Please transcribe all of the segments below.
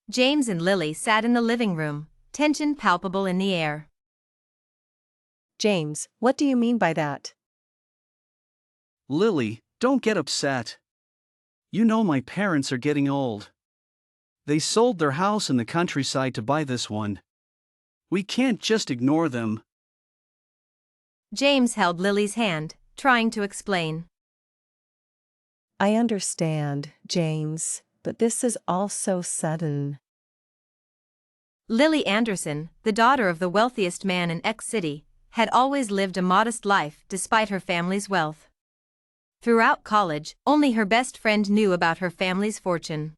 James and Lily sat in the living room, tension palpable in the air. James, what do you mean by that? Lily, don't get upset. You know my parents are getting old. They sold their house in the countryside to buy this one. We can't just ignore them. James held Lily's hand, trying to explain. I understand, James, but this is all so sudden. Lily Anderson, the daughter of the wealthiest man in X City, had always lived a modest life despite her family's wealth. Throughout college, only her best friend knew about her family's fortune.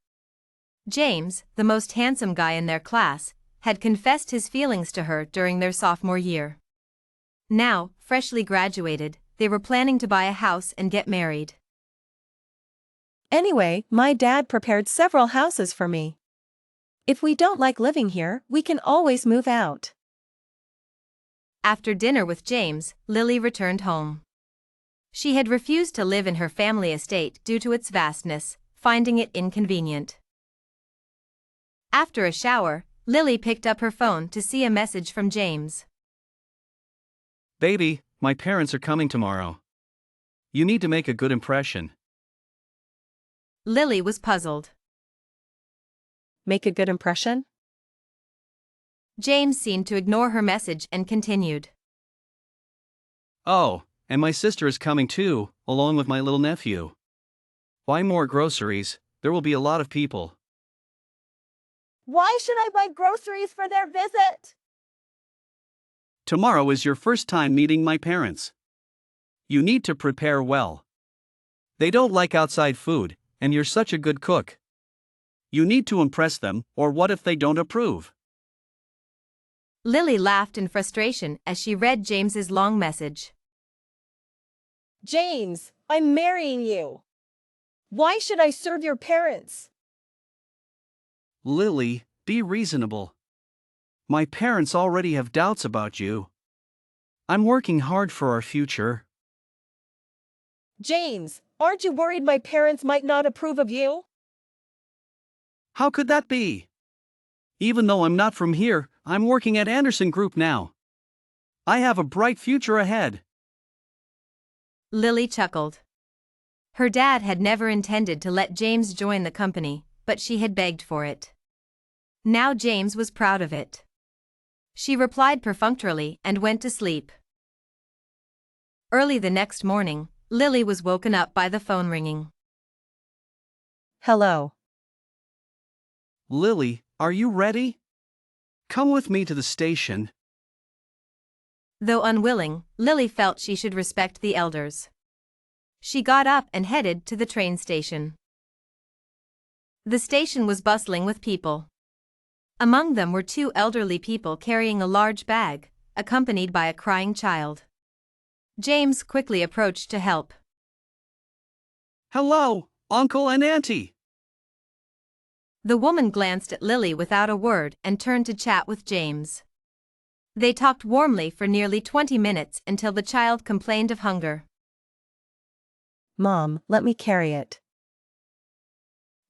James, the most handsome guy in their class, had confessed his feelings to her during their sophomore year. Now, freshly graduated, they were planning to buy a house and get married. Anyway, my dad prepared several houses for me. If we don't like living here, we can always move out. After dinner with James, Lily returned home. She had refused to live in her family estate due to its vastness, finding it inconvenient. After a shower, Lily picked up her phone to see a message from James. Baby, my parents are coming tomorrow. You need to make a good impression. Lily was puzzled. Make a good impression? James seemed to ignore her message and continued. Oh, and my sister is coming too, along with my little nephew. Buy more groceries, there will be a lot of people. Why should I buy groceries for their visit? Tomorrow is your first time meeting my parents. You need to prepare well. They don't like outside food, and you're such a good cook. You need to impress them, or what if they don't approve? Lily laughed in frustration as she read James's long message. James, I'm marrying you. Why should I serve your parents? Lily, be reasonable. My parents already have doubts about you. I'm working hard for our future. James, aren't you worried my parents might not approve of you? How could that be? Even though I'm not from here, I'm working at Anderson Group now. I have a bright future ahead. Lily chuckled. Her dad had never intended to let James join the company, but she had begged for it. Now James was proud of it. She replied perfunctorily and went to sleep. Early the next morning, Lily was woken up by the phone ringing. Hello. Lily, are you ready? Come with me to the station. Though unwilling, Lily felt she should respect the elders. She got up and headed to the train station. The station was bustling with people. Among them were two elderly people carrying a large bag, accompanied by a crying child. James quickly approached to help. Hello, Uncle and Auntie. The woman glanced at Lily without a word and turned to chat with James. They talked warmly for nearly 20 minutes until the child complained of hunger. Mom, let me carry it.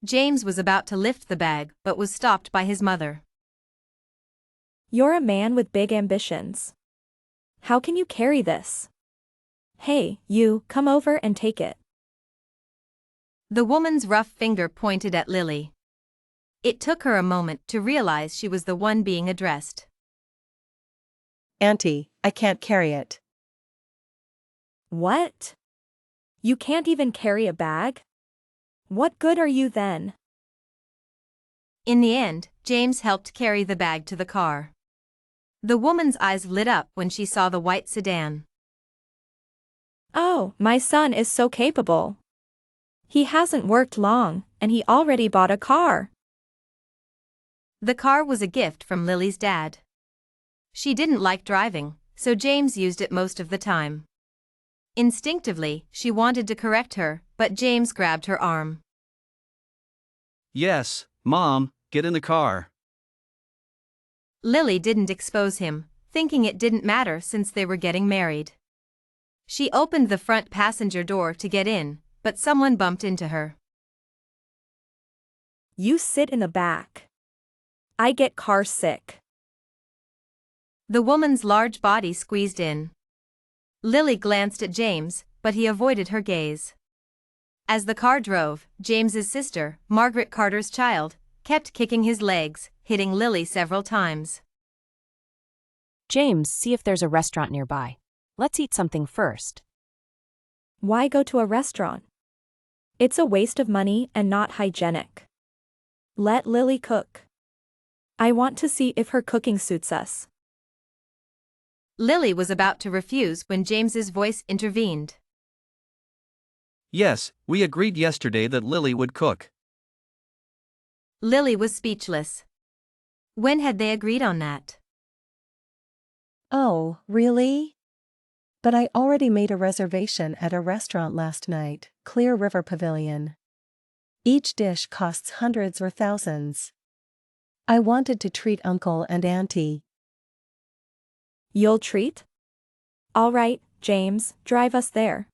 James was about to lift the bag but was stopped by his mother. You're a man with big ambitions. How can you carry this? Hey, you, come over and take it. The woman's rough finger pointed at Lily. It took her a moment to realize she was the one being addressed. Auntie, I can't carry it. What? You can't even carry a bag? What good are you then? In the end, James helped carry the bag to the car. The woman's eyes lit up when she saw the white sedan. Oh, my son is so capable. He hasn't worked long, and he already bought a car. The car was a gift from Lily's dad. She didn't like driving, so James used it most of the time. Instinctively, she wanted to correct her, but James grabbed her arm. Yes, Mom, get in the car. Lily didn't expose him, thinking it didn't matter since they were getting married. She opened the front passenger door to get in, but someone bumped into her. You sit in the back. I get car sick. The woman's large body squeezed in. Lily glanced at James, but he avoided her gaze. As the car drove, James's sister, Margaret Carter's child, kept kicking his legs, hitting Lily several times. James, see if there's a restaurant nearby. Let's eat something first. Why go to a restaurant? It's a waste of money and not hygienic. Let Lily cook. I want to see if her cooking suits us. Lily was about to refuse when James's voice intervened. Yes, we agreed yesterday that Lily would cook. Lily was speechless. When had they agreed on that? Oh, really? But I already made a reservation at a restaurant last night, Clear River Pavilion. Each dish costs hundreds or thousands. I wanted to treat Uncle and Auntie. You'll treat? All right, James, drive us there.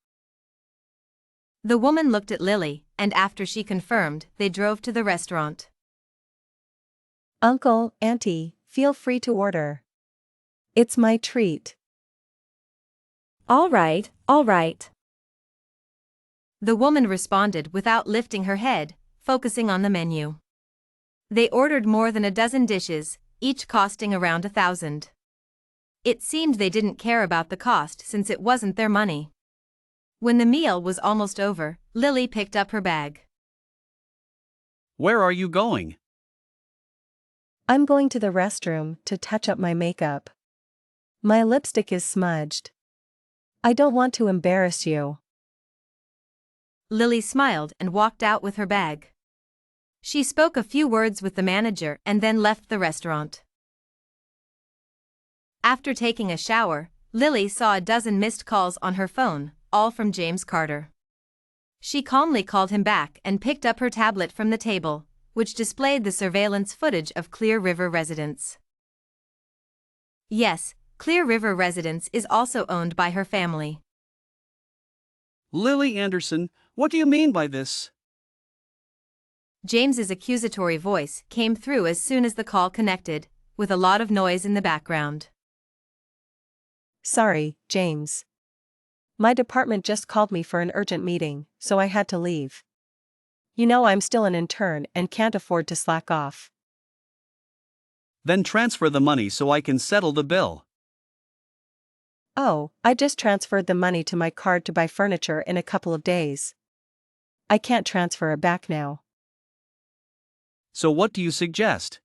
The woman looked at Lily, and after she confirmed, they drove to the restaurant. Uncle, Auntie, feel free to order. It's my treat. All right, all right. The woman responded without lifting her head, focusing on the menu. They ordered more than a dozen dishes, each costing around $1,000. It seemed they didn't care about the cost since it wasn't their money. When the meal was almost over, Lily picked up her bag. Where are you going? I'm going to the restroom to touch up my makeup. My lipstick is smudged. I don't want to embarrass you. Lily smiled and walked out with her bag. She spoke a few words with the manager and then left the restaurant. After taking a shower, Lily saw a dozen missed calls on her phone, all from James Carter. She calmly called him back and picked up her tablet from the table, which displayed the surveillance footage of Clear River residence. Yes, Clear River residence is also owned by her family. Lily Anderson, what do you mean by this? James's accusatory voice came through as soon as the call connected, with a lot of noise in the background. Sorry, James. My department just called me for an urgent meeting, so I had to leave. You know I'm still an intern and can't afford to slack off. Then transfer the money so I can settle the bill. Oh, I just transferred the money to my card to buy furniture in a couple of days. I can't transfer it back now. So what do you suggest?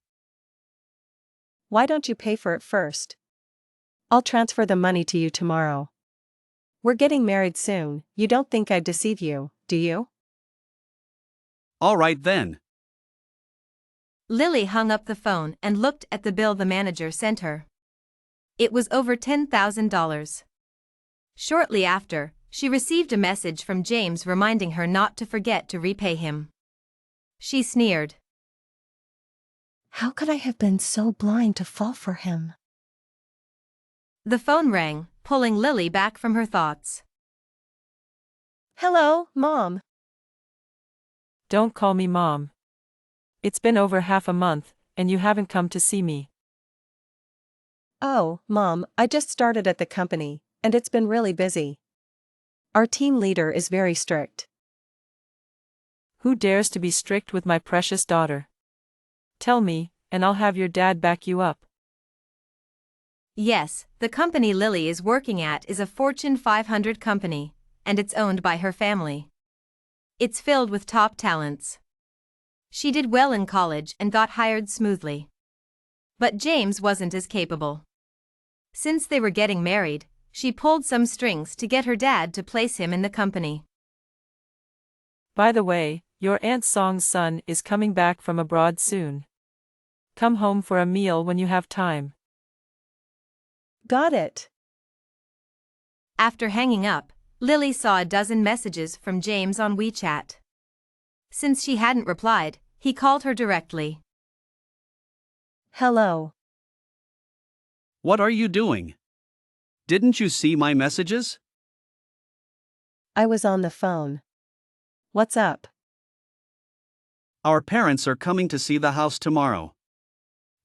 Why don't you pay for it first? I'll transfer the money to you tomorrow. We're getting married soon, you don't think I'd deceive you, do you? All right then. Lily hung up the phone and looked at the bill the manager sent her. It was over $10,000. Shortly after, she received a message from James reminding her not to forget to repay him. She sneered. How could I have been so blind to fall for him? The phone rang, pulling Lily back from her thoughts. Hello, Mom. Don't call me Mom. It's been over half a month, and you haven't come to see me. Oh, Mom, I just started at the company, and it's been really busy. Our team leader is very strict. Who dares to be strict with my precious daughter? Tell me, and I'll have your dad back you up. Yes, the company Lily is working at is a Fortune 500 company, and it's owned by her family. It's filled with top talents. She did well in college and got hired smoothly. But James wasn't as capable. Since they were getting married, she pulled some strings to get her dad to place him in the company. By the way, your Aunt Song's son is coming back from abroad soon. Come home for a meal when you have time. Got it. After hanging up, Lily saw a dozen messages from James on WeChat. Since she hadn't replied, he called her directly. Hello. What are you doing? Didn't you see my messages? I was on the phone. What's up? Our parents are coming to see the house tomorrow.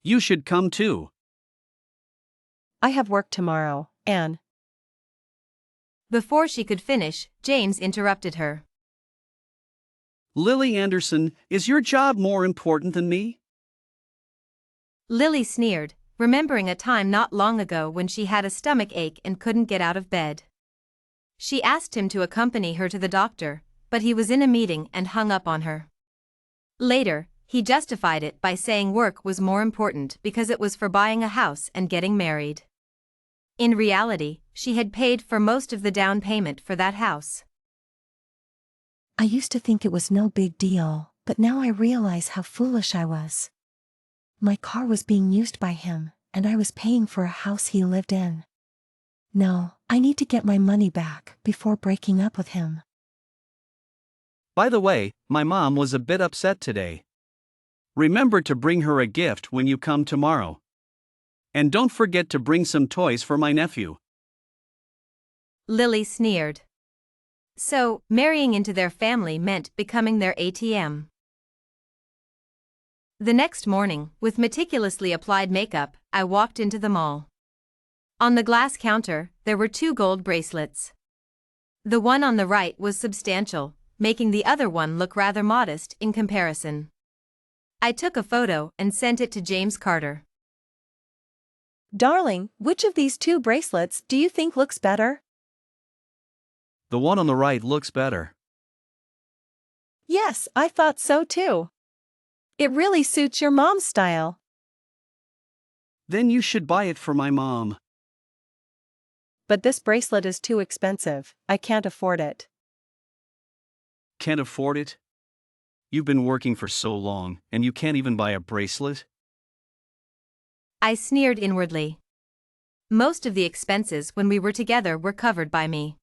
You should come too. I have work tomorrow, Anne. Before she could finish, James interrupted her. Lily Anderson, is your job more important than me? Lily sneered, remembering a time not long ago when she had a stomach ache and couldn't get out of bed. She asked him to accompany her to the doctor, but he was in a meeting and hung up on her. Later, he justified it by saying work was more important because it was for buying a house and getting married. In reality, she had paid for most of the down payment for that house. I used to think it was no big deal, but now I realize how foolish I was. My car was being used by him, and I was paying for a house he lived in. No, I need to get my money back before breaking up with him. By the way, my mom was a bit upset today. Remember to bring her a gift when you come tomorrow. And don't forget to bring some toys for my nephew. Lily sneered. So, marrying into their family meant becoming their ATM. The next morning, with meticulously applied makeup, I walked into the mall. On the glass counter, there were 2 gold bracelets. The one on the right was substantial, making the other one look rather modest in comparison. I took a photo and sent it to James Carter. Darling, which of these 2 bracelets do you think looks better? The one on the right looks better. Yes, I thought so too. It really suits your mom's style. Then you should buy it for my mom. But this bracelet is too expensive, I can't afford it. Can't afford it? You've been working for so long, and you can't even buy a bracelet? I sneered inwardly. Most of the expenses when we were together were covered by me.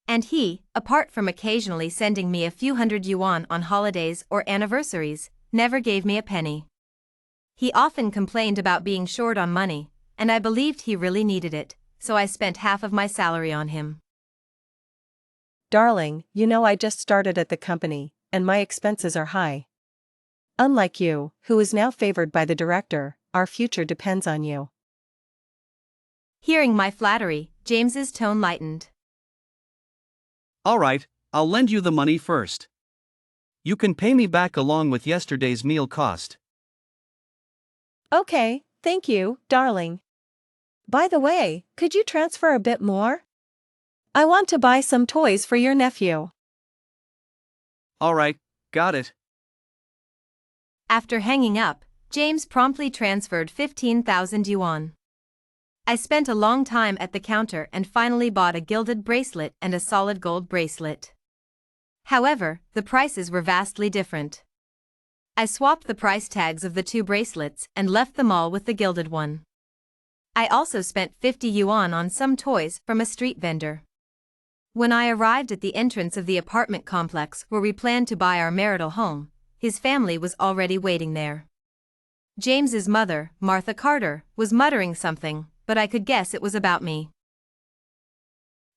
And he, apart from occasionally sending me a few hundred yuan on holidays or anniversaries, never gave me a penny. He often complained about being short on money, and I believed he really needed it, so I spent half of my salary on him. Darling, you know I just started at the company, and my expenses are high. Unlike you, who is now favored by the director, our future depends on you. Hearing my flattery, James's tone lightened. All right, I'll lend you the money first. You can pay me back along with yesterday's meal cost. Okay, thank you, darling. By the way, could you transfer a bit more? I want to buy some toys for your nephew. All right, got it. After hanging up, James promptly transferred 15,000 yuan. I spent a long time at the counter and finally bought a gilded bracelet and a solid gold bracelet. However, the prices were vastly different. I swapped the price tags of the 2 bracelets and left the mall with the gilded one. I also spent 50 yuan on some toys from a street vendor. When I arrived at the entrance of the apartment complex where we planned to buy our marital home, his family was already waiting there. James's mother, Martha Carter, was muttering something, but I could guess it was about me.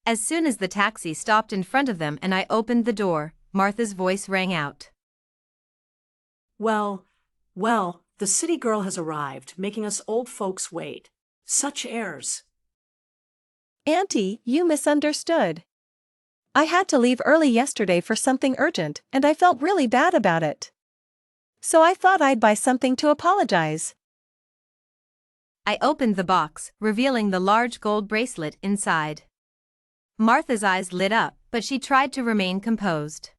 As soon as the taxi stopped in front of them and I opened the door, Martha's voice rang out. Well, the city girl has arrived, making us old folks wait. Such airs. Auntie, you misunderstood. I had to leave early yesterday for something urgent, and I felt really bad about it. So I thought I'd buy something to apologize. I opened the box, revealing the large gold bracelet inside. Martha's eyes lit up, but she tried to remain composed.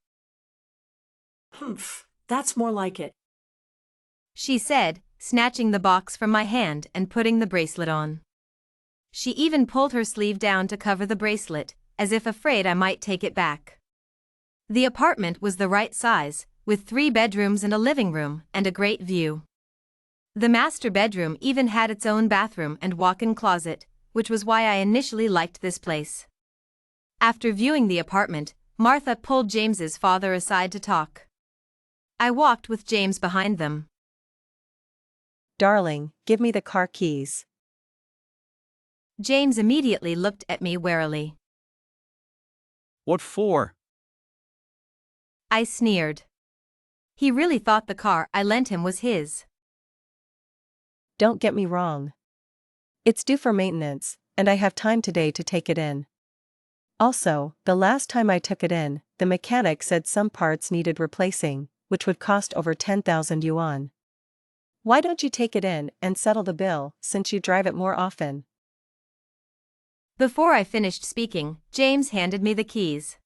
Humph, that's more like it. She said, snatching the box from my hand and putting the bracelet on. She even pulled her sleeve down to cover the bracelet, as if afraid I might take it back. The apartment was the right size, with 3 bedrooms and a living room and a great view. The master bedroom even had its own bathroom and walk-in closet, which was why I initially liked this place. After viewing the apartment, Martha pulled James's father aside to talk. I walked with James behind them. Darling, give me the car keys. James immediately looked at me warily. What for? I sneered. He really thought the car I lent him was his. don't get me wrong. It's due for maintenance, and I have time today to take it in. Also, the last time I took it in, the mechanic said some parts needed replacing, which would cost over 10,000 yuan. Why don't you take it in and settle the bill, since you drive it more often? Before I finished speaking, James handed me the keys.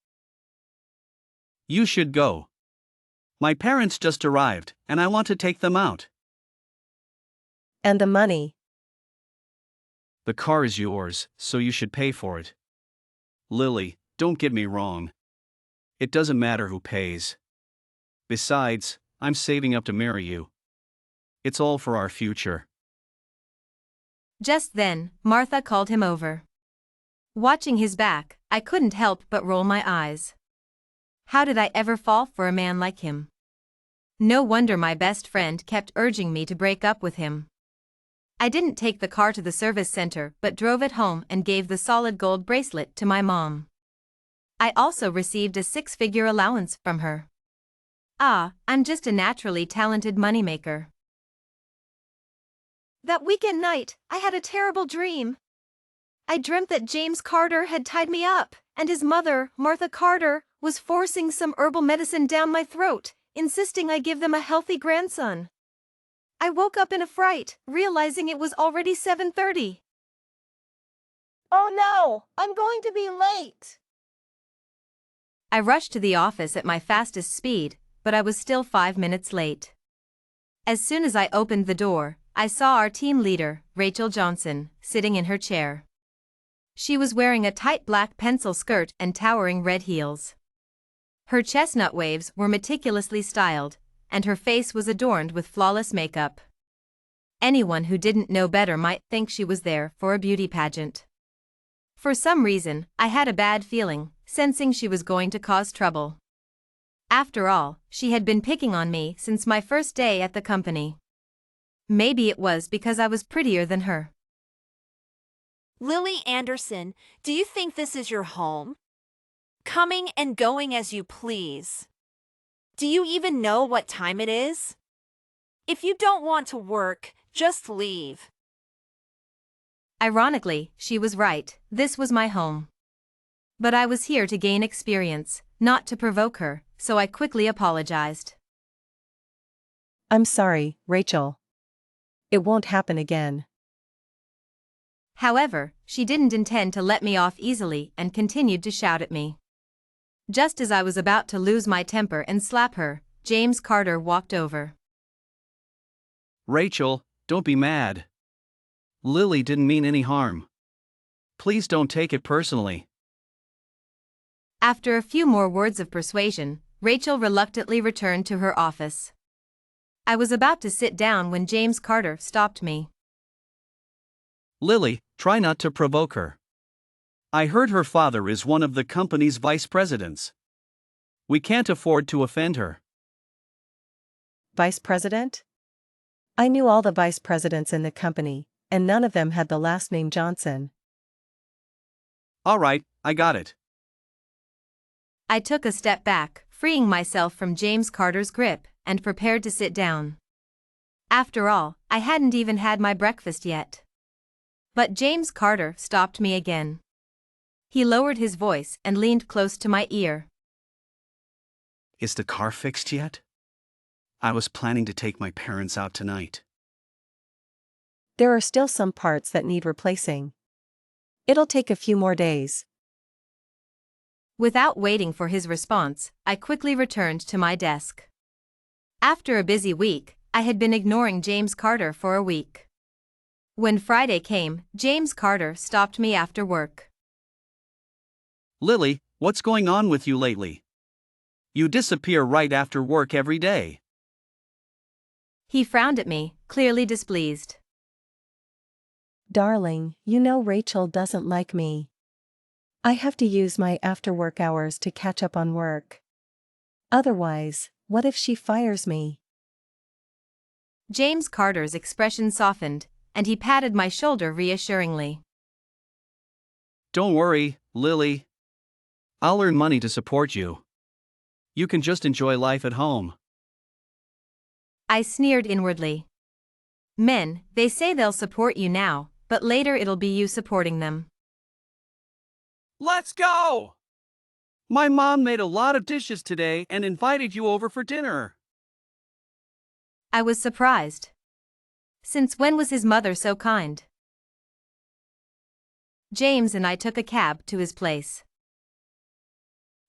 You should go. My parents just arrived, and I want to take them out. And the money? The car is yours, so you should pay for it. Lily, don't get me wrong. It doesn't matter who pays. Besides, I'm saving up to marry you. It's all for our future. Just then, Martha called him over. Watching his back, I couldn't help but roll my eyes. How did I ever fall for a man like him? No wonder my best friend kept urging me to break up with him. I didn't take the car to the service center but drove it home and gave the solid gold bracelet to my mom. I also received a 6-figure allowance from her. I'm just a naturally talented moneymaker. That weekend night, I had a terrible dream. I dreamt that James Carter had tied me up, and his mother, Martha Carter, was forcing some herbal medicine down my throat, insisting I give them a healthy grandson. I woke up in a fright, realizing it was already 7:30. Oh no, I'm going to be late. I rushed to the office at my fastest speed, but I was still 5 minutes late. As soon as I opened the door, I saw our team leader, Rachel Johnson, sitting in her chair. She was wearing a tight black pencil skirt and towering red heels. Her chestnut waves were meticulously styled, and her face was adorned with flawless makeup. Anyone who didn't know better might think she was there for a beauty pageant. For some reason, I had a bad feeling, sensing she was going to cause trouble. After all, she had been picking on me since my first day at the company. Maybe it was because I was prettier than her. Lily Anderson, do you think this is your home? Coming and going as you please. Do you even know what time it is? If you don't want to work, just leave. Ironically, she was right, this was my home. But I was here to gain experience, not to provoke her, so I quickly apologized. I'm sorry, Rachel. It won't happen again. However, she didn't intend to let me off easily and continued to shout at me. Just as I was about to lose my temper and slap her, James Carter walked over. Rachel, don't be mad. Lily didn't mean any harm. Please don't take it personally. After a few more words of persuasion, Rachel reluctantly returned to her office. I was about to sit down when James Carter stopped me. Lily, try not to provoke her. I heard her father is one of the company's vice presidents. We can't afford to offend her. Vice president? I knew all the vice presidents in the company, and none of them had the last name Johnson. All right, I got it. I took a step back, freeing myself from James Carter's grip, and prepared to sit down. After all, I hadn't even had my breakfast yet. But James Carter stopped me again. He lowered his voice and leaned close to my ear. Is the car fixed yet? I was planning to take my parents out tonight. There are still some parts that need replacing. It'll take a few more days. Without waiting for his response, I quickly returned to my desk. After a busy week, I had been ignoring James Carter for a week. When Friday came, James Carter stopped me after work. Lily, what's going on with you lately? You disappear right after work every day. He frowned at me, clearly displeased. Darling, you know Rachel doesn't like me. I have to use my after-work hours to catch up on work. Otherwise, what if she fires me? James Carter's expression softened, and he patted my shoulder reassuringly. Don't worry, Lily. I'll earn money to support you. You can just enjoy life at home. I sneered inwardly. Men, they say they'll support you now, but later it'll be you supporting them. Let's go! My mom made a lot of dishes today and invited you over for dinner. I was surprised. Since when was his mother so kind? James and I took a cab to his place.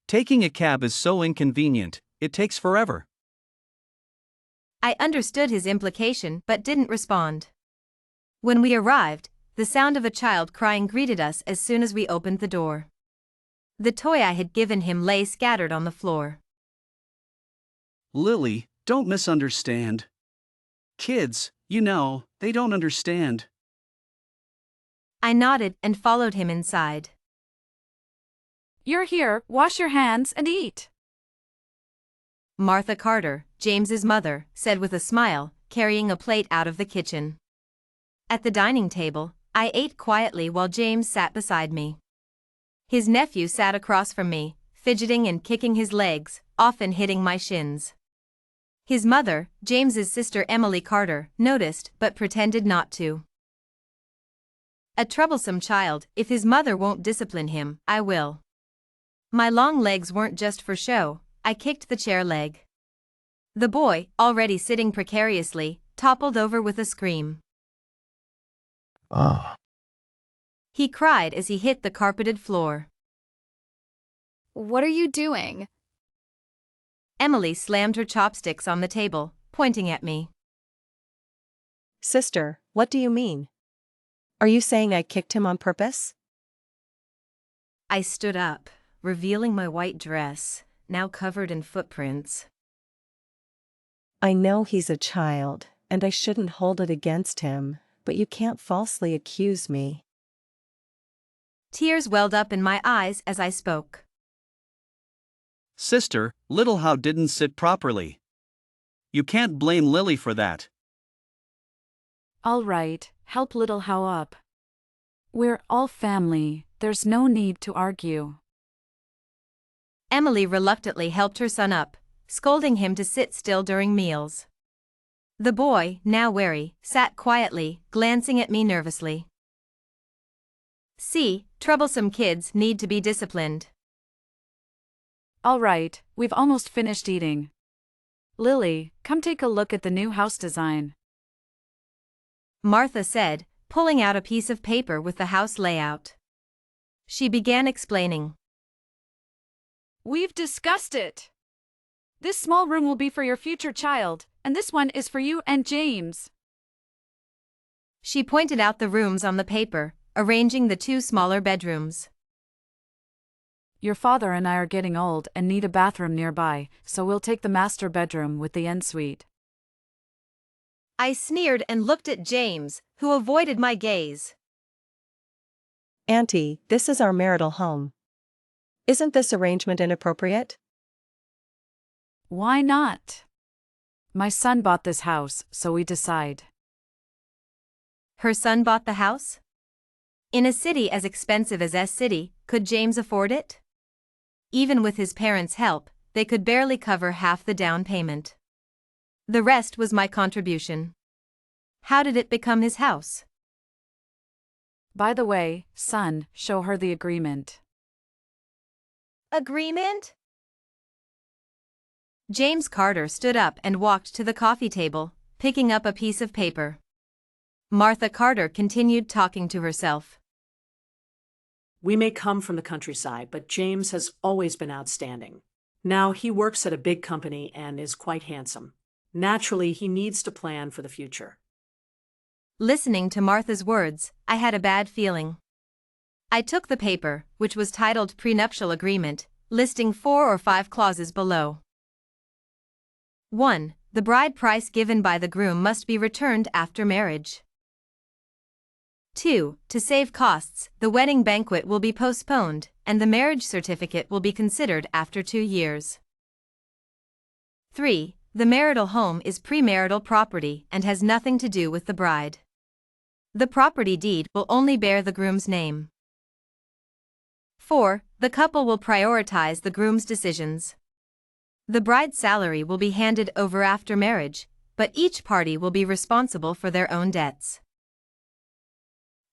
Taking a cab is so inconvenient, it takes forever. I understood his implication but didn't respond. When we arrived, the sound of a child crying greeted us as soon as we opened the door. The toy I had given him lay scattered on the floor. Lily, don't misunderstand. Kids, they don't understand. I nodded and followed him inside. You're here, wash your hands and eat. Martha Carter, James's mother, said with a smile, carrying a plate out of the kitchen. At the dining table, I ate quietly while James sat beside me. His nephew sat across from me, fidgeting and kicking his legs, often hitting my shins. His mother, James's sister Emily Carter, noticed but pretended not to. A troublesome child, if his mother won't discipline him, I will. My long legs weren't just for show, I kicked the chair leg. The boy, already sitting precariously, toppled over with a scream. Ah. He cried as he hit the carpeted floor. What are you doing? Emily slammed her chopsticks on the table, pointing at me. Sister, what do you mean? Are you saying I kicked him on purpose? I stood up, revealing my white dress, now covered in footprints. I know he's a child, and I shouldn't hold it against him, but you can't falsely accuse me. Tears welled up in my eyes as I spoke. Sister, Little How didn't sit properly. You can't blame Lily for that. All right, help Little How up. We're all family, there's no need to argue. Emily reluctantly helped her son up, scolding him to sit still during meals. The boy, now wary, sat quietly, glancing at me nervously. See, troublesome kids need to be disciplined. All right, we've almost finished eating. Lily, come take a look at the new house design. Martha said, pulling out a piece of paper with the house layout. She began explaining. We've discussed it. This small room will be for your future child, and this one is for you and James. She pointed out the rooms on the paper, arranging the two smaller bedrooms. Your father and I are getting old and need a bathroom nearby, so we'll take the master bedroom with the ensuite. I sneered and looked at James, who avoided my gaze. Auntie, this is our marital home. Isn't this arrangement inappropriate? Why not? My son bought this house, so we decide. Her son bought the house? In a city as expensive as S-City, could James afford it? Even with his parents' help, they could barely cover half the down payment. The rest was my contribution. How did it become his house? By the way, son, show her the agreement. Agreement? James Carter stood up and walked to the coffee table, picking up a piece of paper. Martha Carter continued talking to herself. We may come from the countryside, but James has always been outstanding. Now he works at a big company and is quite handsome. Naturally, he needs to plan for the future. Listening to Martha's words, I had a bad feeling. I took the paper, which was titled Prenuptial Agreement, listing 4 or 5 clauses below. 1. The bride price given by the groom must be returned after marriage. 2. To save costs, the wedding banquet will be postponed, and the marriage certificate will be considered after 2 years. 3. The marital home is premarital property and has nothing to do with the bride. The property deed will only bear the groom's name. 4. The couple will prioritize the groom's decisions. The bride's salary will be handed over after marriage, but each party will be responsible for their own debts.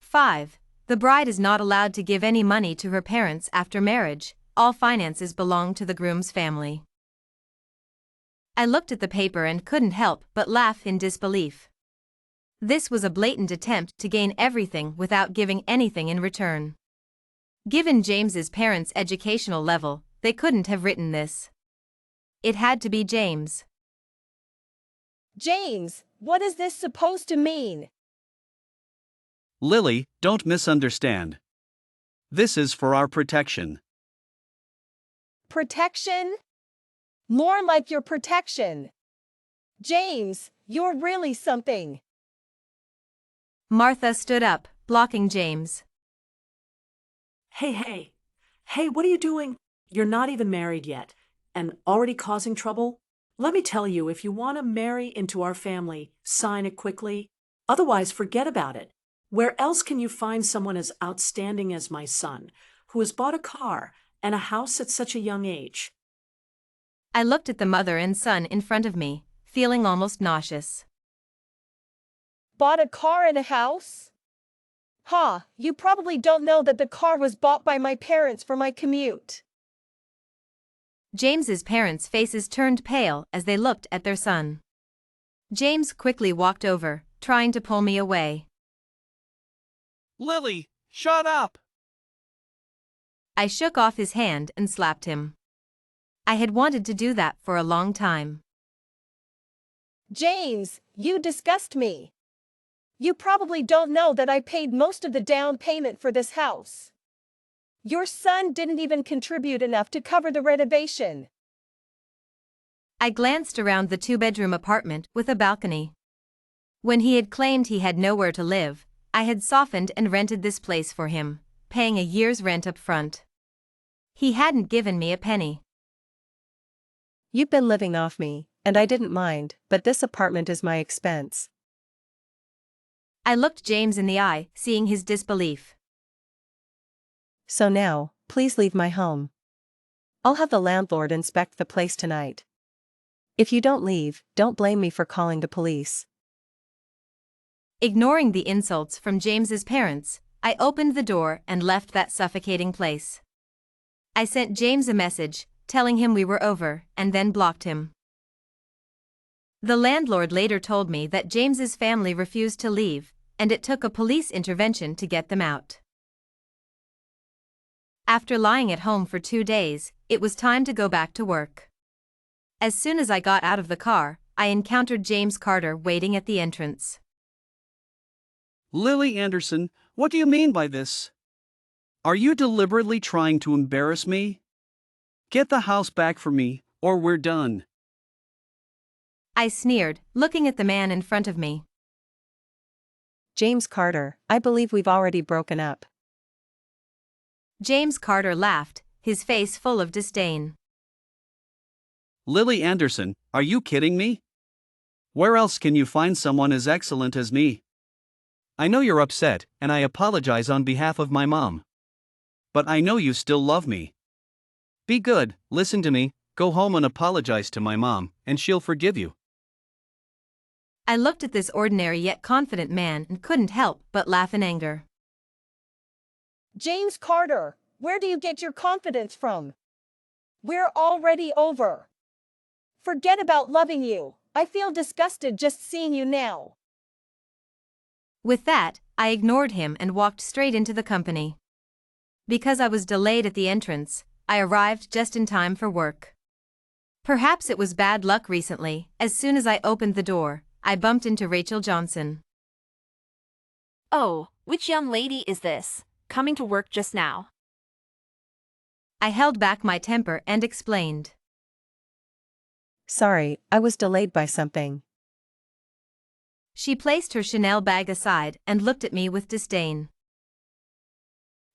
5. The bride is not allowed to give any money to her parents after marriage. All finances belong to the groom's family. I looked at the paper and couldn't help but laugh in disbelief. This was a blatant attempt to gain everything without giving anything in return. Given James's parents' educational level, they couldn't have written this. It had to be James. James, what is this supposed to mean? Lily, don't misunderstand. This is for our protection. Protection? More like your protection. James, you're really something. Martha stood up, blocking James. Hey, what are you doing? You're not even married yet, and already causing trouble? Let me tell you, if you want to marry into our family, sign it quickly. Otherwise, forget about it. Where else can you find someone as outstanding as my son, who has bought a car and a house at such a young age? I looked at the mother and son in front of me, feeling almost nauseous. Bought a car and a house? You probably don't know that the car was bought by my parents for my commute. James's parents' faces turned pale as they looked at their son. James quickly walked over, trying to pull me away. Lily, shut up! I shook off his hand and slapped him. I had wanted to do that for a long time. James, you disgust me. You probably don't know that I paid most of the down payment for this house. Your son didn't even contribute enough to cover the renovation. I glanced around the two-bedroom apartment with a balcony. When he had claimed he had nowhere to live, I had softened and rented this place for him, paying a year's rent up front. He hadn't given me a penny. You've been living off me, and I didn't mind, but this apartment is my expense. I looked James in the eye, seeing his disbelief. So now, please leave my home. I'll have the landlord inspect the place tonight. If you don't leave, don't blame me for calling the police. Ignoring the insults from James's parents, I opened the door and left that suffocating place. I sent James a message, telling him we were over, and then blocked him. The landlord later told me that James's family refused to leave, and it took a police intervention to get them out. After lying at home for 2 days, it was time to go back to work. As soon as I got out of the car, I encountered James Carter waiting at the entrance. Lily Anderson, what do you mean by this? Are you deliberately trying to embarrass me? Get the house back for me, or we're done. I sneered, looking at the man in front of me. James Carter, I believe we've already broken up. James Carter laughed, his face full of disdain. Lily Anderson, are you kidding me? Where else can you find someone as excellent as me? I know you're upset, and I apologize on behalf of my mom. But I know you still love me. Be good, listen to me, go home and apologize to my mom, and she'll forgive you. I looked at this ordinary yet confident man and couldn't help but laugh in anger. James Carter, where do you get your confidence from? We're already over. Forget about loving you. I feel disgusted just seeing you now. With that, I ignored him and walked straight into the company. Because I was delayed at the entrance, I arrived just in time for work. Perhaps it was bad luck recently. As soon as I opened the door, I bumped into Rachel Johnson. Oh, which young lady is this, coming to work just now? I held back my temper and explained. Sorry, I was delayed by something. She placed her Chanel bag aside and looked at me with disdain.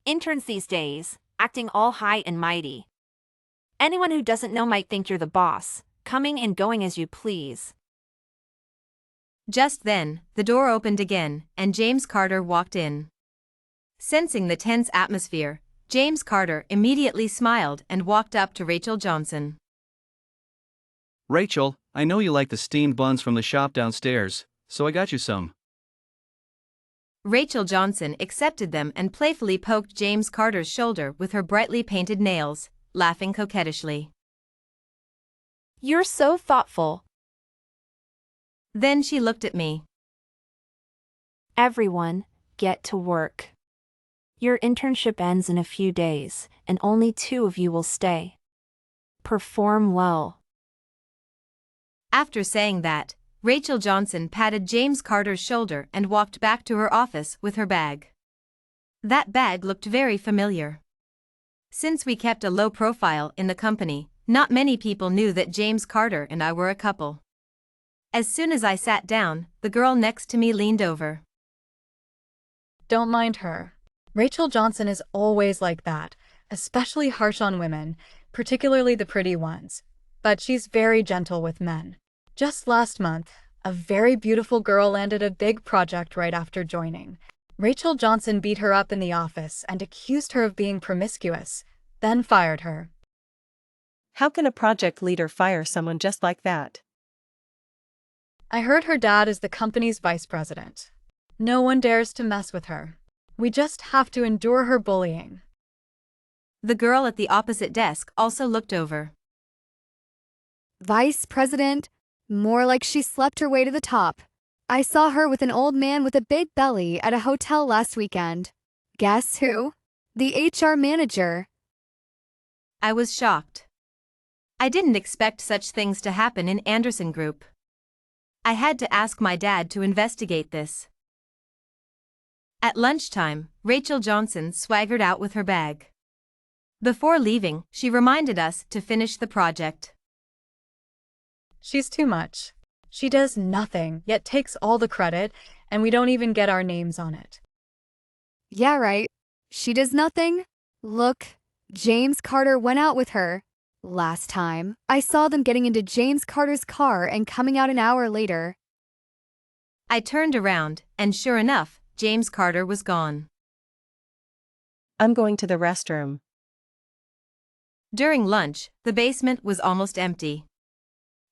Interns these days, acting all high and mighty. Anyone who doesn't know might think you're the boss, coming and going as you please. Just then, the door opened again, and James Carter walked in. Sensing the tense atmosphere, James Carter immediately smiled and walked up to Rachel Johnson. Rachel, I know you like the steamed buns from the shop downstairs, so I got you some. Rachel Johnson accepted them and playfully poked James Carter's shoulder with her brightly painted nails, laughing coquettishly. You're so thoughtful. Then she looked at me. Everyone, get to work. Your internship ends in a few days, and only 2 of you will stay. Perform well. After saying that, Rachel Johnson patted James Carter's shoulder and walked back to her office with her bag. That bag looked very familiar. Since we kept a low profile in the company, not many people knew that James Carter and I were a couple. As soon as I sat down, the girl next to me leaned over. Don't mind her. Rachel Johnson is always like that, especially harsh on women, particularly the pretty ones. But she's very gentle with men. Just last month, a very beautiful girl landed a big project right after joining. Rachel Johnson beat her up in the office and accused her of being promiscuous, then fired her. How can a project leader fire someone just like that? I heard her dad is the company's vice president. No one dares to mess with her. We just have to endure her bullying. The girl at the opposite desk also looked over. Vice president? More like she slept her way to the top. I saw her with an old man with a big belly at a hotel last weekend. Guess who? The HR manager. I was shocked. I didn't expect such things to happen in Anderson Group. I had to ask my dad to investigate this. At lunchtime, Rachel Johnson swaggered out with her bag. Before leaving, she reminded us to finish the project. She's too much. She does nothing, yet takes all the credit, and we don't even get our names on it. Yeah, right. She does nothing. Look, James Carter went out with her. Last time, I saw them getting into James Carter's car and coming out an hour later. I turned around, and sure enough, James Carter was gone. I'm going to the restroom. During lunch, the basement was almost empty.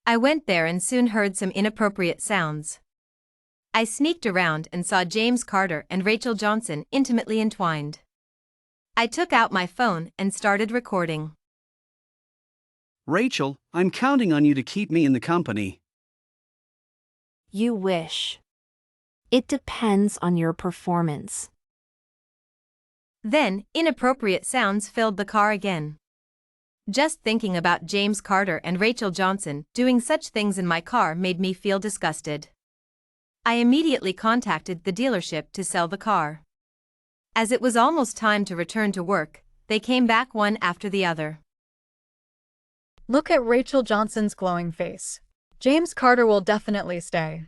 I went there and soon heard some inappropriate sounds. I sneaked around and saw James Carter and Rachel Johnson intimately entwined. I took out my phone and started recording. Rachel, I'm counting on you to keep me in the company. You wish. It depends on your performance. Then, inappropriate sounds filled the car again. Just thinking about James Carter and Rachel Johnson doing such things in my car made me feel disgusted. I immediately contacted the dealership to sell the car. As it was almost time to return to work, they came back one after the other. Look at Rachel Johnson's glowing face. James Carter will definitely stay.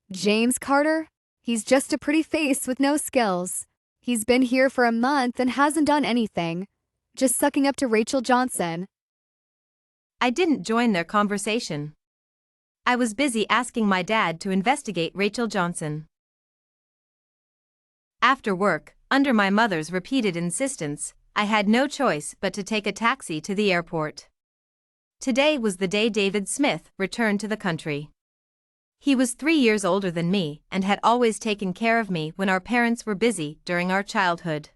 James Carter? He's just a pretty face with no skills. He's been here for a month and hasn't done anything. Just sucking up to Rachel Johnson. I didn't join their conversation. I was busy asking my dad to investigate Rachel Johnson. After work, under my mother's repeated insistence, I had no choice but to take a taxi to the airport. Today was the day David Smith returned to the country. He was 3 years older than me and had always taken care of me when our parents were busy during our childhood.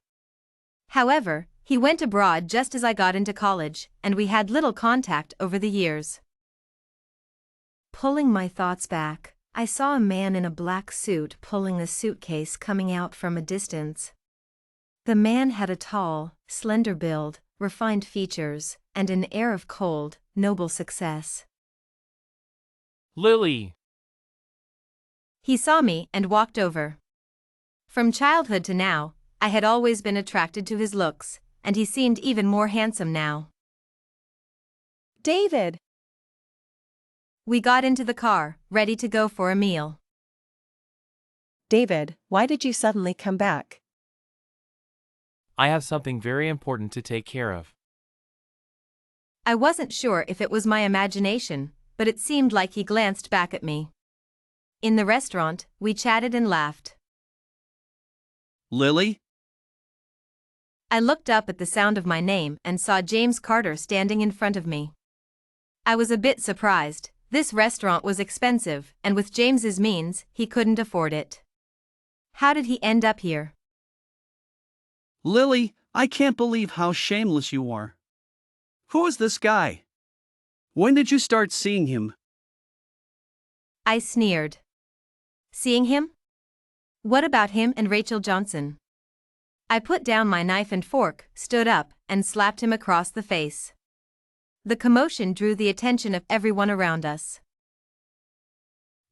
However, he went abroad just as I got into college, and we had little contact over the years. Pulling my thoughts back, I saw a man in a black suit pulling a suitcase coming out from a distance. The man had a tall, slender build, refined features, and an air of cold, noble success. Lily! He saw me and walked over. From childhood to now, I had always been attracted to his looks, and he seemed even more handsome now. David! We got into the car, ready to go for a meal. David, why did you suddenly come back? I have something very important to take care of. I wasn't sure if it was my imagination, but it seemed like he glanced back at me. In the restaurant, we chatted and laughed. Lily? I looked up at the sound of my name and saw James Carter standing in front of me. I was a bit surprised, This restaurant was expensive, and with James's means, he couldn't afford it. How did he end up here? Lily, I can't believe how shameless you are. Who is this guy? When did you start seeing him? I sneered. Seeing him? What about him and Rachel Johnson? I put down my knife and fork, stood up, and slapped him across the face. The commotion drew the attention of everyone around us.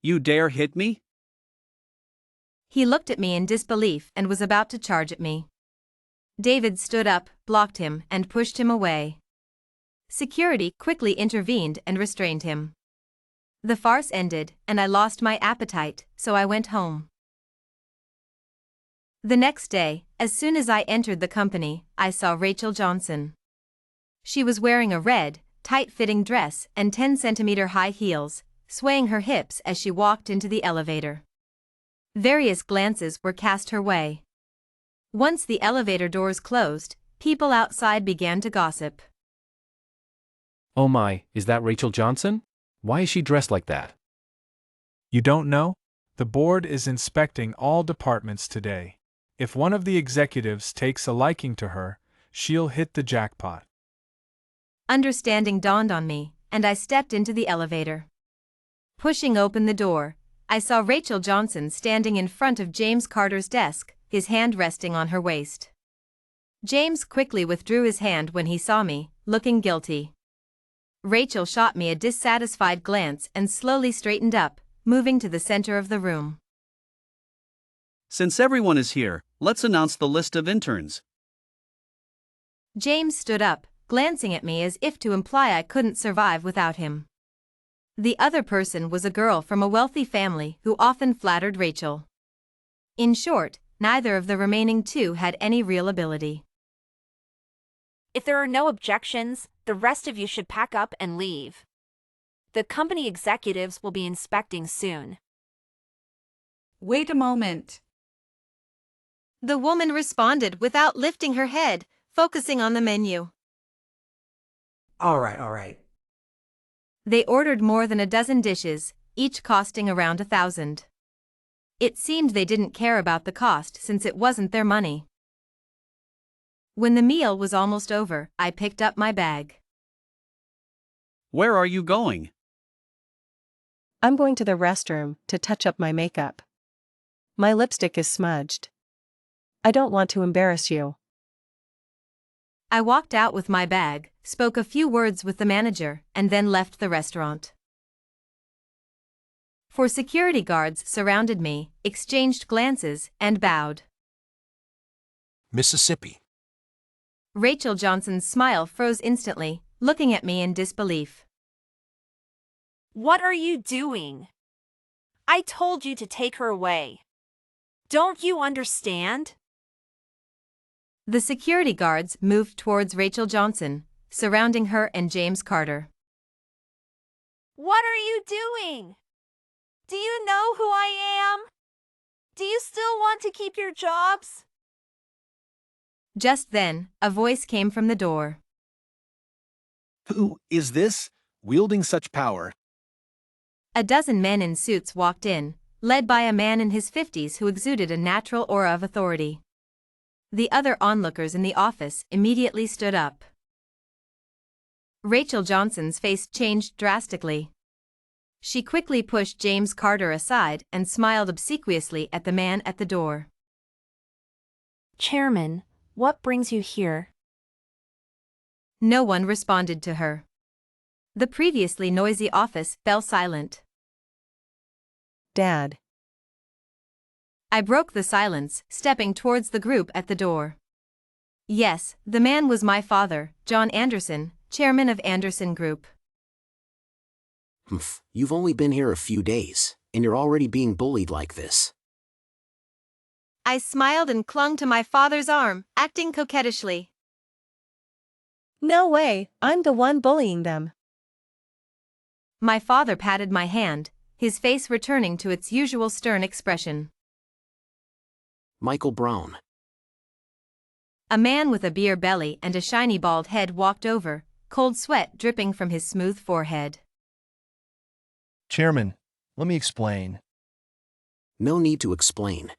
You dare hit me? He looked at me in disbelief and was about to charge at me. David stood up, blocked him, and pushed him away. Security quickly intervened and restrained him. The farce ended, and I lost my appetite, so I went home. The next day, as soon as I entered the company, I saw Rachel Johnson. She was wearing a red, tight-fitting dress and 10-centimeter high heels, swaying her hips as she walked into the elevator. Various glances were cast her way. Once the elevator doors closed, people outside began to gossip. Oh my, is that Rachel Johnson? Why is she dressed like that? You don't know? The board is inspecting all departments today. If one of the executives takes a liking to her, she'll hit the jackpot. Understanding dawned on me, and I stepped into the elevator. Pushing open the door, I saw Rachel Johnson standing in front of James Carter's desk, his hand resting on her waist. James quickly withdrew his hand when he saw me, looking guilty. Rachel shot me a dissatisfied glance and slowly straightened up, moving to the center of the room. Since everyone is here, let's announce the list of interns. James stood up, glancing at me as if to imply I couldn't survive without him. The other person was a girl from a wealthy family who often flattered Rachel. In short, neither of the remaining two had any real ability. If there are no objections, the rest of you should pack up and leave. The company executives will be inspecting soon. Wait a moment. The woman responded without lifting her head, focusing on the menu. All right. They ordered more than a dozen dishes, each costing around $1,000. It seemed they didn't care about the cost since it wasn't their money. When the meal was almost over, I picked up my bag. Where are you going? I'm going to the restroom to touch up my makeup. My lipstick is smudged. I don't want to embarrass you. I walked out with my bag, spoke a few words with the manager, and then left the restaurant. Four security guards surrounded me, exchanged glances, and bowed. Mississippi. Rachel Johnson's smile froze instantly, looking at me in disbelief. What are you doing? I told you to take her away. Don't you understand? The security guards moved towards Rachel Johnson, surrounding her and James Carter. What are you doing? Do you know who I am? Do you still want to keep your jobs? Just then, a voice came from the door. Who is this, wielding such power? A dozen men in suits walked in, led by a man in his 50s who exuded a natural aura of authority. The other onlookers in the office immediately stood up. Rachel Johnson's face changed drastically. She quickly pushed James Carter aside and smiled obsequiously at the man at the door. Chairman, what brings you here? No one responded to her. The previously noisy office fell silent. Dad. I broke the silence, stepping towards the group at the door. Yes, the man was my father, John Anderson, chairman of Anderson Group. You've only been here a few days, and you're already being bullied like this. I smiled and clung to my father's arm, acting coquettishly. No way, I'm the one bullying them. My father patted my hand, his face returning to its usual stern expression. Michael Brown. A man with a beer belly and a shiny bald head walked over, cold sweat dripping from his smooth forehead. Chairman, let me explain. No need to explain.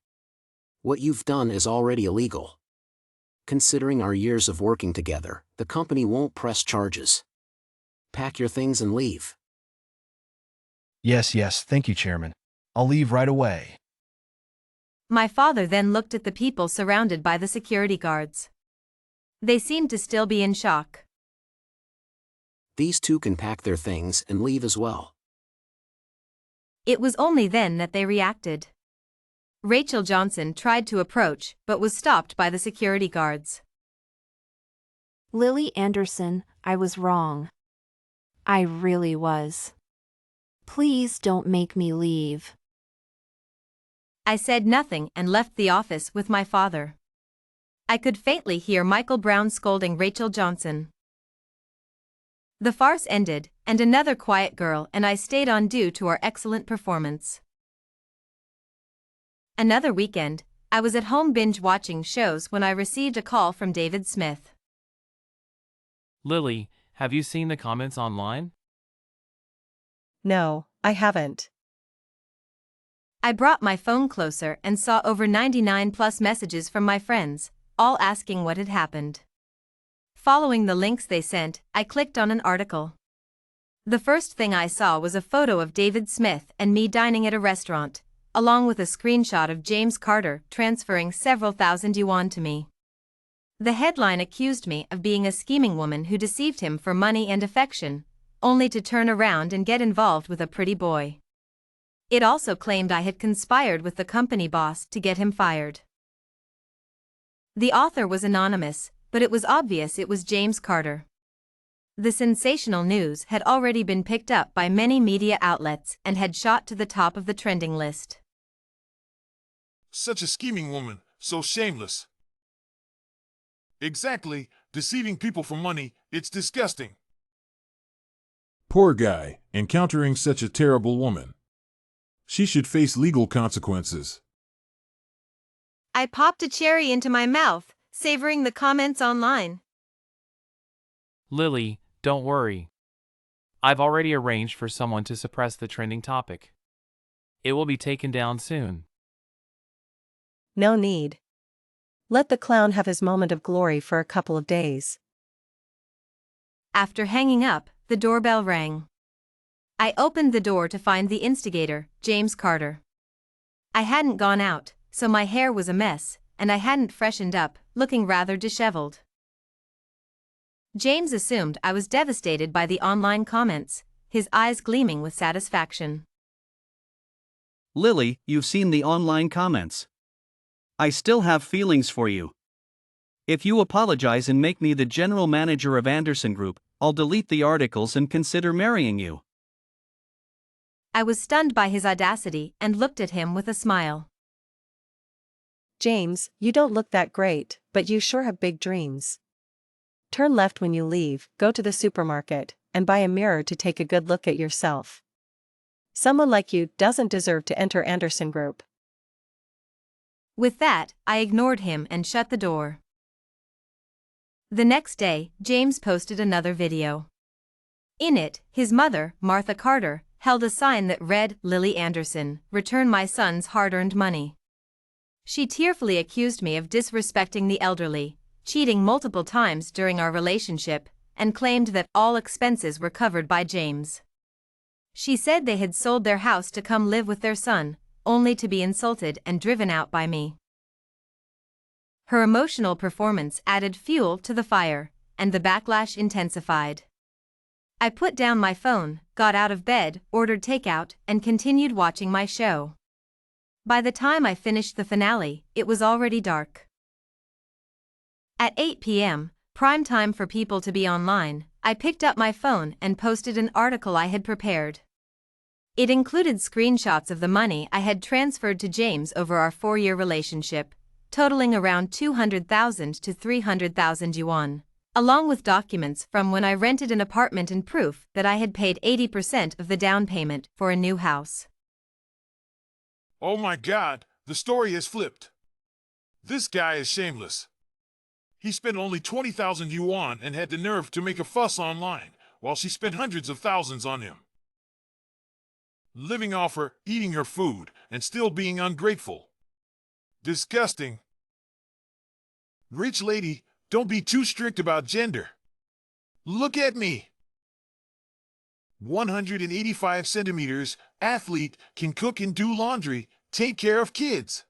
What you've done is already illegal. Considering our years of working together, the company won't press charges. Pack your things and leave. Yes, thank you, Chairman. I'll leave right away. My father then looked at the people surrounded by the security guards. They seemed to still be in shock. These two can pack their things and leave as well. It was only then that they reacted. Rachel Johnson tried to approach but was stopped by the security guards. Lily Anderson, I was wrong. I really was. Please don't make me leave. I said nothing and left the office with my father. I could faintly hear Michael Brown scolding Rachel Johnson. The farce ended, and another quiet girl and I stayed on due to our excellent performance. Another weekend, I was at home binge-watching shows when I received a call from David Smith. Lily, have you seen the comments online? No, I haven't. I brought my phone closer and saw over 99 plus messages from my friends, all asking what had happened. Following the links they sent, I clicked on an article. The first thing I saw was a photo of David Smith and me dining at a restaurant, along with a screenshot of James Carter transferring several thousand yuan to me. The headline accused me of being a scheming woman who deceived him for money and affection, only to turn around and get involved with a pretty boy. It also claimed I had conspired with the company boss to get him fired. The author was anonymous, but it was obvious it was James Carter. The sensational news had already been picked up by many media outlets and had shot to the top of the trending list. Such a scheming woman, so shameless. Exactly, deceiving people for money, it's disgusting. Poor guy, encountering such a terrible woman. She should face legal consequences. I popped a cherry into my mouth, savoring the comments online. Lily, don't worry. I've already arranged for someone to suppress the trending topic. It will be taken down soon. No need. Let the clown have his moment of glory for a couple of days. After hanging up, the doorbell rang. I opened the door to find the instigator, James Carter. I hadn't gone out, so my hair was a mess, and I hadn't freshened up, looking rather disheveled. James assumed I was devastated by the online comments, his eyes gleaming with satisfaction. Lily, you've seen the online comments. I still have feelings for you. If you apologize and make me the general manager of Anderson Group, I'll delete the articles and consider marrying you. I was stunned by his audacity and looked at him with a smile. James, you don't look that great, but you sure have big dreams. Turn left when you leave, go to the supermarket, and buy a mirror to take a good look at yourself. Someone like you doesn't deserve to enter Anderson Group. With that, I ignored him and shut the door. The next day, James posted another video. In it, his mother, Martha Carter, held a sign that read, "Lily Anderson, return my son's hard-earned money." She tearfully accused me of disrespecting the elderly, cheating multiple times during our relationship, and claimed that all expenses were covered by James. She said they had sold their house to come live with their son, only to be insulted and driven out by me. Her emotional performance added fuel to the fire, and the backlash intensified. I put down my phone, got out of bed, ordered takeout, and continued watching my show. By the time I finished the finale, it was already dark. At 8 p.m., prime time for people to be online, I picked up my phone and posted an article I had prepared. It included screenshots of the money I had transferred to James over our 4-year relationship, totaling around 200,000 to 300,000 yuan, along with documents from when I rented an apartment and proof that I had paid 80% of the down payment for a new house. Oh my God, the story has flipped. This guy is shameless. He spent only 20,000 yuan and had the nerve to make a fuss online, while she spent hundreds of thousands on him. living off her, eating her food, and still being ungrateful. Disgusting. Rich lady, don't be too strict about gender. Look at me. 185 centimeters, athlete, can cook and do laundry, take care of kids.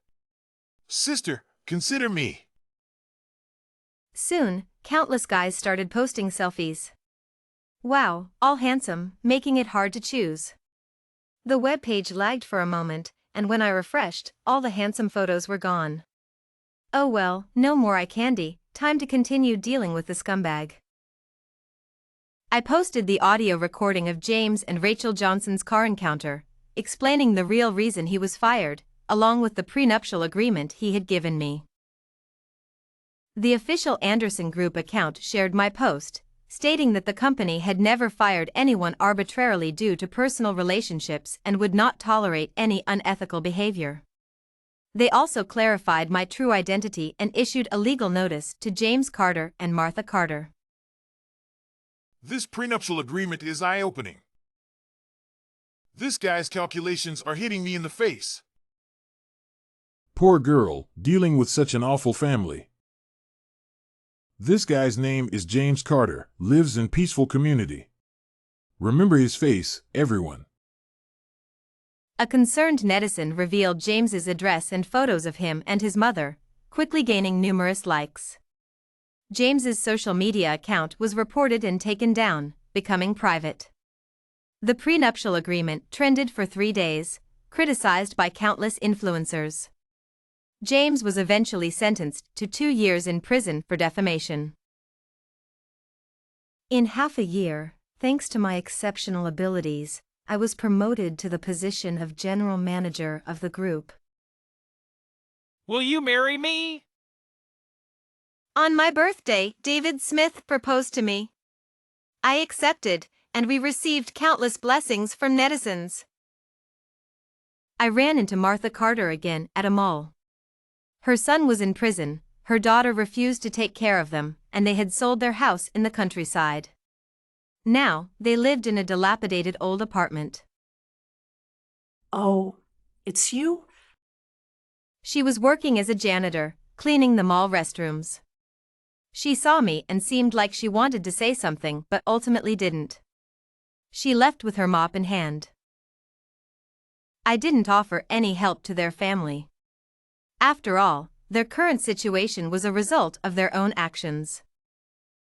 Sister, consider me. Soon, countless guys started posting selfies. Wow, all handsome, making it hard to choose. The webpage lagged for a moment, and when I refreshed, all the handsome photos were gone. Oh well, no more eye candy, time to continue dealing with the scumbag. I posted the audio recording of James and Rachel Johnson's car encounter, explaining the real reason he was fired, along with the prenuptial agreement he had given me. The official Anderson Group account shared my post, stating that the company had never fired anyone arbitrarily due to personal relationships and would not tolerate any unethical behavior. They also clarified my true identity and issued a legal notice to James Carter and Martha Carter. This prenuptial agreement is eye-opening. This guy's calculations are hitting me in the face. Poor girl, dealing with such an awful family. This guy's name is James Carter, lives in peaceful community. Remember his face, everyone. A concerned netizen revealed James's address and photos of him and his mother, quickly gaining numerous likes. James's social media account was reported and taken down, becoming private. The prenuptial agreement trended for 3 days, criticized by countless influencers. James was eventually sentenced to 2 years in prison for defamation. In half a year, thanks to my exceptional abilities, I was promoted to the position of general manager of the group. Will you marry me? On my birthday, David Smith proposed to me. I accepted, and we received countless blessings from netizens. I ran into Martha Carter again at a mall. Her son was in prison, her daughter refused to take care of them, and they had sold their house in the countryside. Now, they lived in a dilapidated old apartment. Oh, it's you? She was working as a janitor, cleaning the mall restrooms. She saw me and seemed like she wanted to say something but ultimately didn't. She left with her mop in hand. I didn't offer any help to their family. After all, their current situation was a result of their own actions.